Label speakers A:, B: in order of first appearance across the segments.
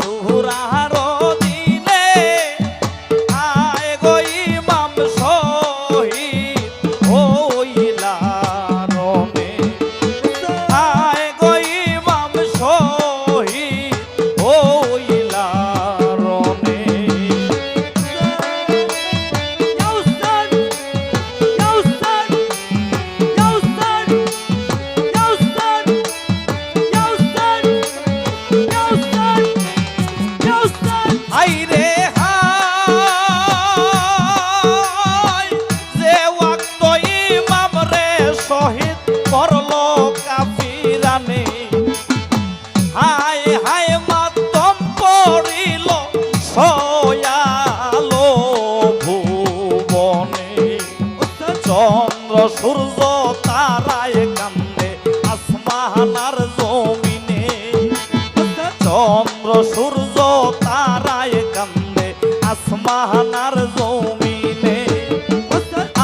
A: আশুরার দিনে আয় গো ইমাম শহীদ হইলা রনে আয় গো ইমাম শহীদ হইলা রনে আইরে হায় যে ওয়াক্ত ইমাম রে শহীদ করলো কাফিরানে হায় হায় মাতম পড়িল সয়ালো ভুবনে চন্দ্র সূর্য তারায় কান্দে আসমানার জমিনে চন্দ্র সূর্য তারায় কান্দে আসমানার জমিনে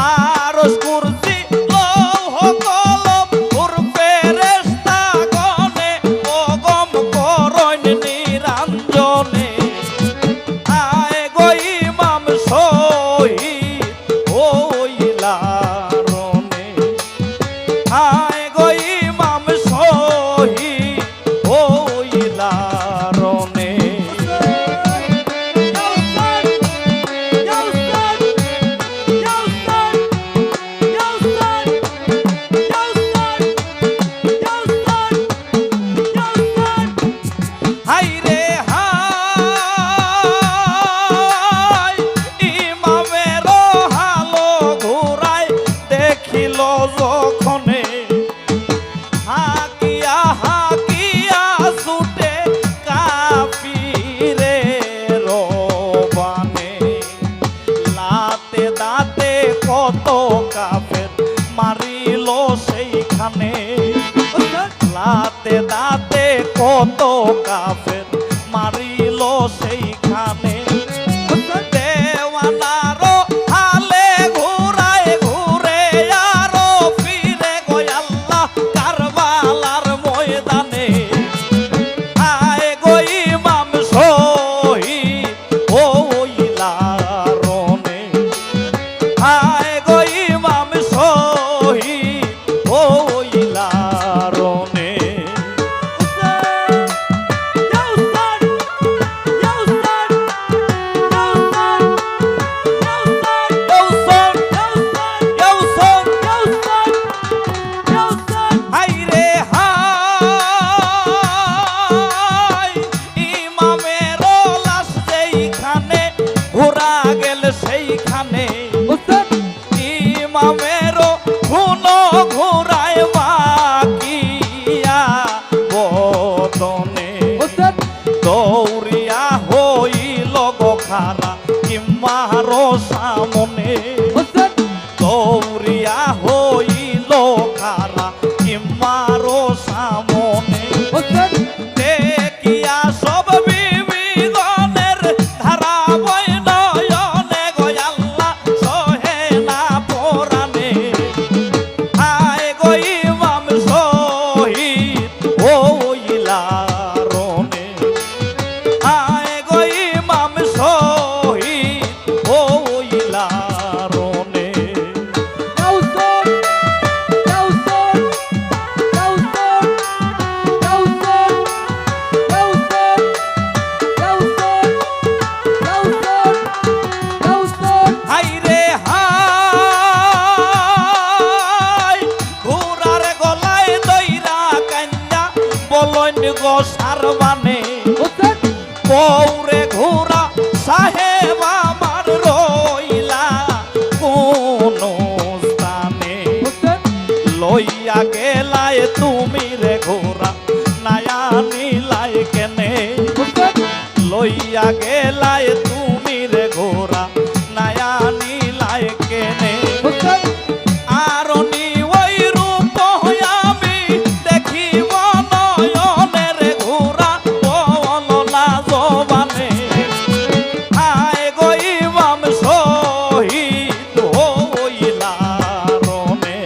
A: আরশ কুরসি লৌহ কলম নূর ফেরেশতা গণে ওগম করইন নিরঞ্জনে আয় গো ইমাম শহীদ হইলা রনে আয় গো ইমাম শহীদ হইলা রনে হাইরে হায় ইমামের হালো ঘুরায় দেখিল যখনে হাকিয়া হাকিয়া ছুটে কাফিরে রবানে লাতে দাঁতে কত কাফের মারিল সেইখানে লাতে দাঁতে কত কাফের মারিল সেইখানে দেওয়ানারো হালে ঘুরায় ঘুরে আরো ফিরে গো আল্লাহ কারবালার ময়দানে আয় গো ইমাম শহীদ হইলা রনে আয় গো ইমাম শহীদ হইলা রনে হাইরে হায় ইমামের লাশ যেইখানে ঘোরা গেল সেইখানে ইমামের খুন ঘোরায় বাকিয়া বদনে দৌড়িয়া হইল গো খারা ইমার সামনে দৌড়িয়া হইল খারা ইমার সামনে দেখিয়া সব বিবিগণের ধারা বই নয়নে গো আল্লাহ সহে না পরানে আয় গো ইমাম শহীদ হইলা রনে আয় গো ইমাম শহীদ হইলা রনে হাইরে হায় ঘোড়ার গলায় দইরা কান্না বলন গো সারবানে পৌরে ঘোড়া সাহেব আমার রইলা কোন স্থানে লইয়া গেলায় তুমি রে ঘোড়া নায়া নিলায় কেনে লইয়া গেলায় তুমি রে ঘোড়া নায়া নিলায় কেনে আরনি ওই রূপ আমি দেখিব নয়নের ঘোড়া বল না জবানে আয় গো ইমাম শহীদ হইলা রনে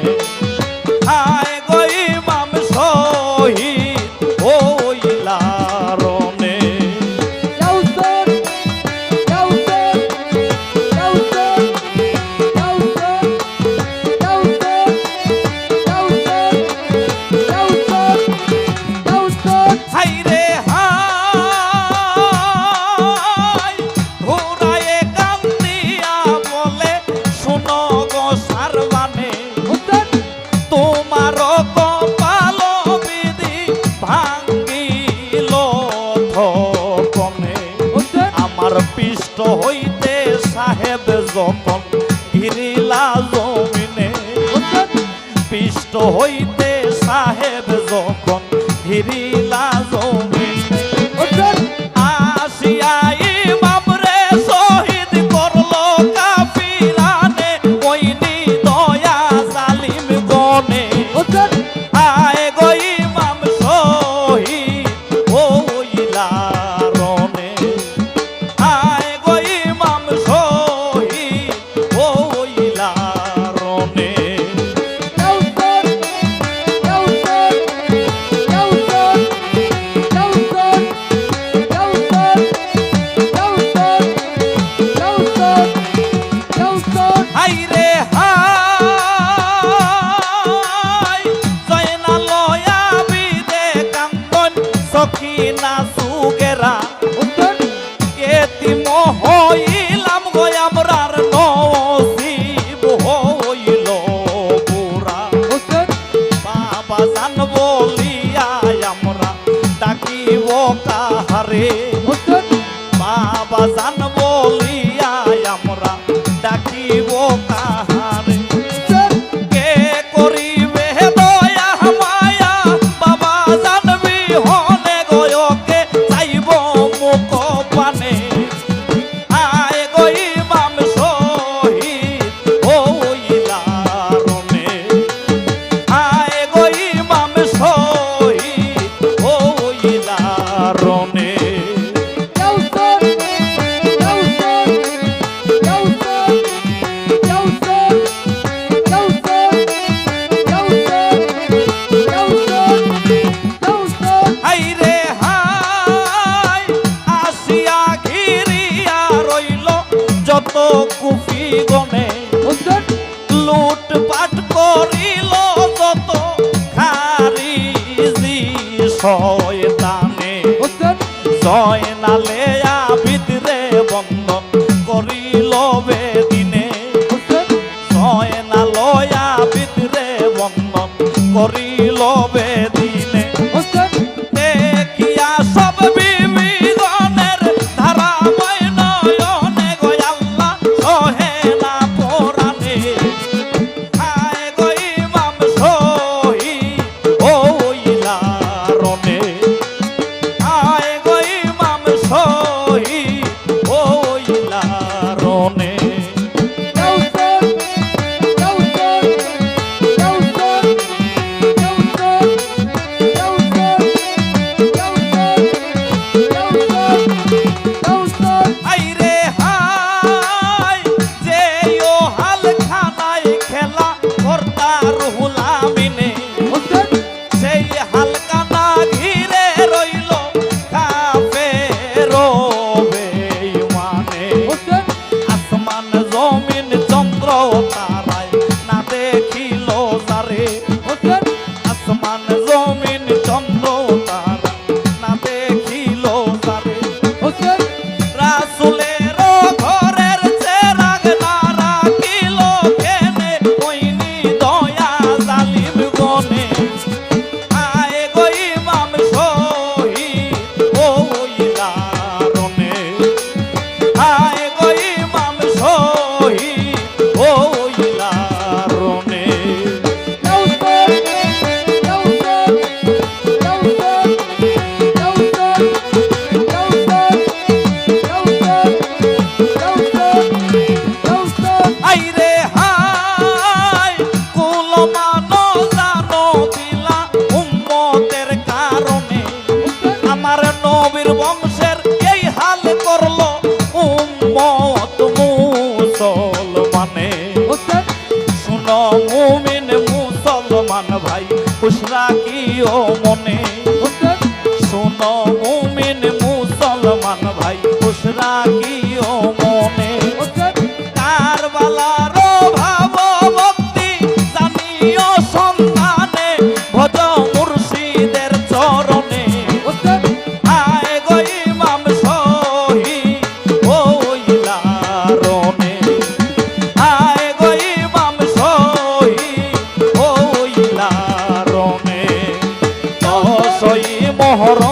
A: আয় গো ইমাম শহীদ হইলা রনে রণে আমার পৃষ্ঠ হইতে সাহেব যখন ঘিরিলা জমিনে পৃষ্ঠ হইতে সাহেব যখন ঘিরিলা জমিনে আসিয়া ইমাম রে শহীদ করলো কাফিরানে ওই দয়া জালিম গনে আয় গো ইমাম শহীদ হইলা রণে আয় গো ইমাম শহীদ হইলা রণে হাইরে হাই জয়না লয়া বিদে কান্দন সখিনা সুগেরা এতিম হইলাম গো আমরার নসিব হইল পুরা বাবা জান বলিয়া আমরা ডাকিব কাহারে বাবা জান বলিয়া আমরা ডাকিব কাহারে কে করিবে দয়া মায়া বাবা জানবি হনে গয়কে চাইব মুখ পানে আয় গো ইমাম শহীদ হইলা রণে আয় গো ইমাম শহীদ হইলা রণে হাইরে হাই আসিয়া ঘিরিয়া রইল যত কুফি গনে লুটপাট করিল যত খারিজি শয়তানে জয়নালে আবিদরে বন্ধন করিল বেদিনে জয়নালয়া বিদরে বন্ধন করিল বেদিনে দেখিয়া সব বিবিগণের ধারা নয়নে গো আল্লাহ সহে না পরাণে আয় গো ইমাম শহীদ হইলা রণে আয় গো ইমাম শহীদ হইলা রণে হাইরে হাই যে ও হাল খানায় খেলা করতা রুহুল আমিনে সেই হালকানা ঘিরে রইল কাফের বেঈমানে আসমান জমিন চন্দ্র তারায় না দেখিল যারে আসমান জমিন চন্দ্র তারা না দেখিল যারে রাসূলের ঘরের চেরাগ না রাখিল কেনে ওইনি দয়া জালিম গনে আয় গো ইমাম শহীদ হইলা রণে আয় গো ইমাম শহীদ হইলা রণে আইরে হাই কুল মানো জানো দিলা উম্মতের কারণে আমার নবীর বংশের এই হাল করলো উম্মত মুসলমানে শুনো মুমিন মুসলমান ভাই খুশ রাখিও মনে শুনো মুমিন মুসলমান ভাই খুশ রাখিও মনে কারবালার ভাব ভক্তি জানিও সন্ধানে ভজ মুর্শিদের চরণে আয় গো ইমাম শহীদ হইলা রণে আয় গো ইমাম শহীদ হইলা রণে 10ই মুহররম